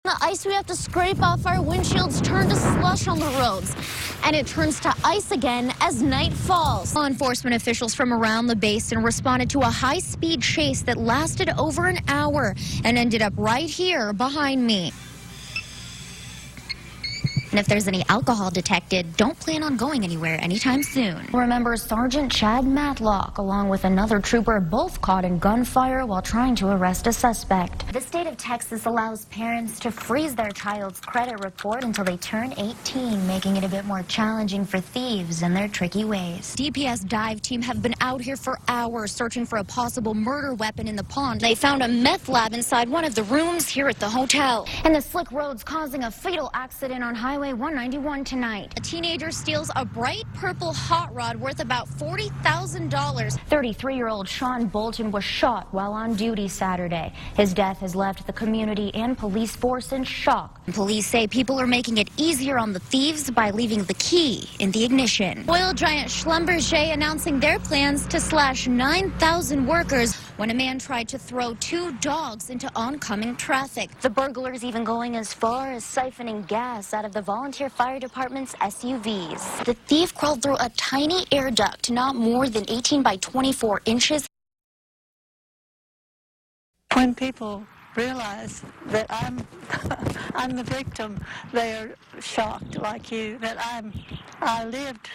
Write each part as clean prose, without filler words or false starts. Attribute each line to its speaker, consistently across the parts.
Speaker 1: The ice we have to scrape off our windshields turn to slush on the roads, and it turns to ice again as night falls. Law enforcement officials from around the basin responded to a high-speed chase that lasted over an hour and ended up right here behind me. And if there's any alcohol detected, don't plan on going anywhere anytime soon. Remember, Sergeant Chad Matlock, along with another trooper, both caught in gunfire while trying to arrest a suspect. The state of Texas allows parents to freeze their child's credit report until they turn 18, making it a bit more challenging for thieves and their tricky ways. DPS dive team have been out here for hours searching for a possible murder weapon in the pond. They found a meth lab inside one of the rooms here at the hotel. And the slick roads causing a fatal accident on Highway 191 tonight. A teenager steals a bright purple hot rod worth about $40,000. 33-year-old Sean Bolton was shot while on duty Saturday. His death has left the community and police force in shock. Police say people are making it easier on the thieves by leaving the key in the ignition. Oil giant Schlumberger announcing their plans to slash 9,000 workers when a man tried to throw 2 dogs into oncoming traffic. The burglars even going as far as siphoning gas out of the volunteer fire department's SUVs. The thief crawled through a tiny air duct not more than 18 by 24 inches.
Speaker 2: When people realize that I'm the victim, they are shocked like you, that I lived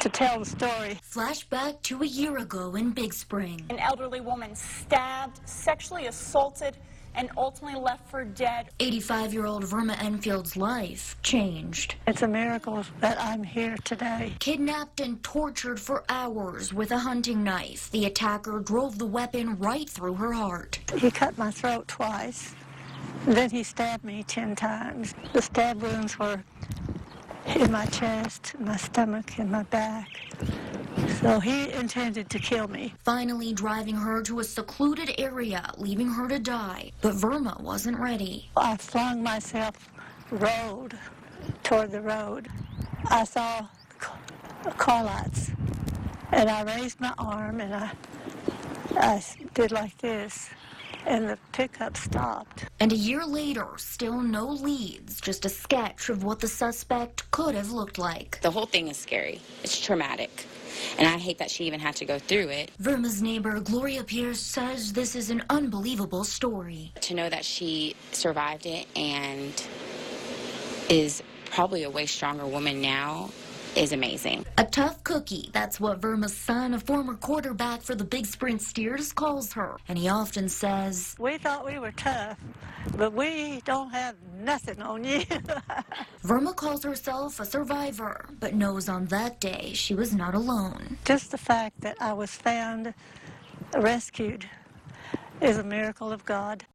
Speaker 2: to tell the story.
Speaker 1: Flashback to a year ago in Big Spring.
Speaker 3: An elderly woman stabbed, sexually assaulted, and ultimately left for dead.
Speaker 1: 85-year-old Verma Enfield's life changed.
Speaker 2: It's a miracle that I'm here today.
Speaker 1: Kidnapped and tortured for hours with a hunting knife, the attacker drove the weapon right through her heart.
Speaker 2: He cut my throat twice. Then he stabbed me 10 times. The stab wounds were in my chest, my stomach, and my back. So he intended to kill me.
Speaker 1: Finally driving her to a secluded area, leaving her to die. But Verma wasn't ready.
Speaker 2: I flung myself toward the road. I saw car lights, and I raised my arm, and I did like this, and the pickup stopped.
Speaker 1: And a year later, still no leads, just a sketch of what the suspect could have looked like.
Speaker 4: The whole thing is scary. It's traumatic. And I hate that she even had to go through it.
Speaker 1: Verma's neighbor, Gloria Pierce, says this is an unbelievable story.
Speaker 4: To know that she survived it and is probably a way stronger woman now is amazing.
Speaker 1: A tough cookie, that's what Verma's son, a former quarterback for the Big Spring Steers, calls her. And he often says,
Speaker 2: "We thought we were tough, but we don't have nothing on you."
Speaker 1: Verma calls herself a survivor, but knows on that day she was not alone.
Speaker 2: Just the fact that I was found, rescued, is a miracle of God.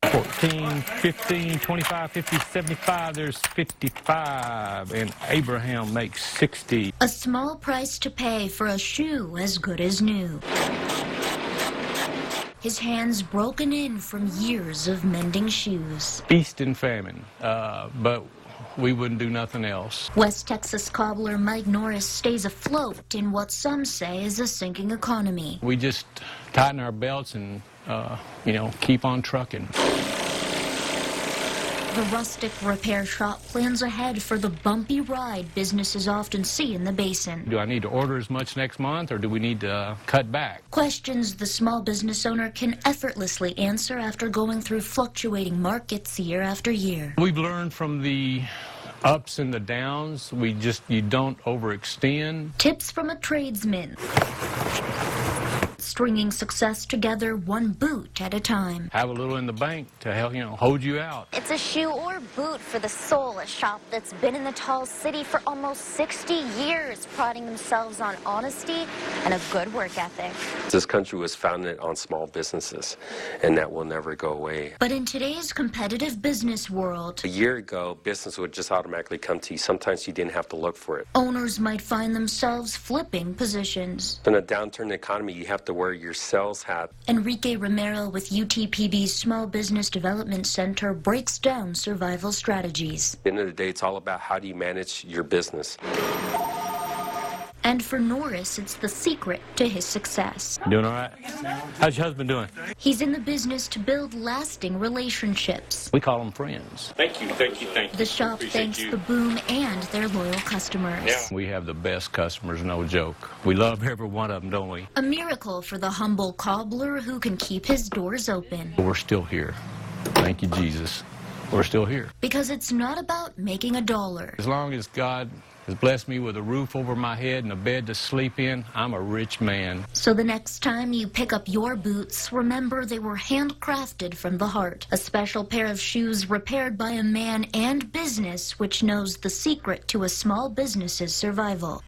Speaker 5: 14, 15, 25, 50, 75, there's 55, and Abraham makes 60.
Speaker 1: A small price to pay for a shoe as good as new. His hands broken in from years of mending shoes.
Speaker 5: Feast and famine, but we wouldn't do nothing else.
Speaker 1: West Texas cobbler Mike Norris stays afloat in what some say is a sinking economy.
Speaker 5: We just tighten our belts and, keep on trucking.
Speaker 1: The rustic repair shop plans ahead for the bumpy ride businesses often see in the basin.
Speaker 5: Do I need to order as much next month, or do we need to cut back?
Speaker 1: Questions the small business owner can effortlessly answer after going through fluctuating markets year after year.
Speaker 5: We've learned from the ups and the downs. You don't overextend.
Speaker 1: Tips from a tradesman. Stringing success together one boot at a time.
Speaker 5: Have a little in the bank to help, hold you out.
Speaker 1: It's a shoe or boot for the soul, a shop that's been in the tall city for almost 60 years, priding themselves on honesty and a good work ethic.
Speaker 6: This country was founded on small businesses, and that will never go away.
Speaker 1: But in today's competitive business world,
Speaker 6: A year ago, business would just automatically come to you. Sometimes you didn't have to look for it.
Speaker 1: owners might find themselves flipping positions.
Speaker 6: In a downturn in the economy, you have to wear your sales hat.
Speaker 1: Enrique Romero with UTPB's Small Business Development Center breaks down survival strategies.
Speaker 6: At the end of the day, it's all about how do you manage your business.
Speaker 1: And for Norris, it's the secret to his success.
Speaker 5: Doing all right? How's your husband doing?
Speaker 1: He's in the business to build lasting relationships.
Speaker 5: We call them friends.
Speaker 7: Thank you, thank you, thank you.
Speaker 1: The shop thanks the boom and their loyal customers.
Speaker 7: Yeah.
Speaker 5: We have the best customers, no joke. We love every one of them, don't we?
Speaker 1: A miracle for the humble cobbler who can keep his doors open.
Speaker 5: We're still here. Thank you, Jesus. We're still here.
Speaker 1: Because it's not about making a dollar.
Speaker 5: As long as God has blessed me with a roof over my head and a bed to sleep in, I'm a rich man.
Speaker 1: So the next time you pick up your boots, remember they were handcrafted from the heart. A special pair of shoes repaired by a man and business which knows the secret to a small business's survival.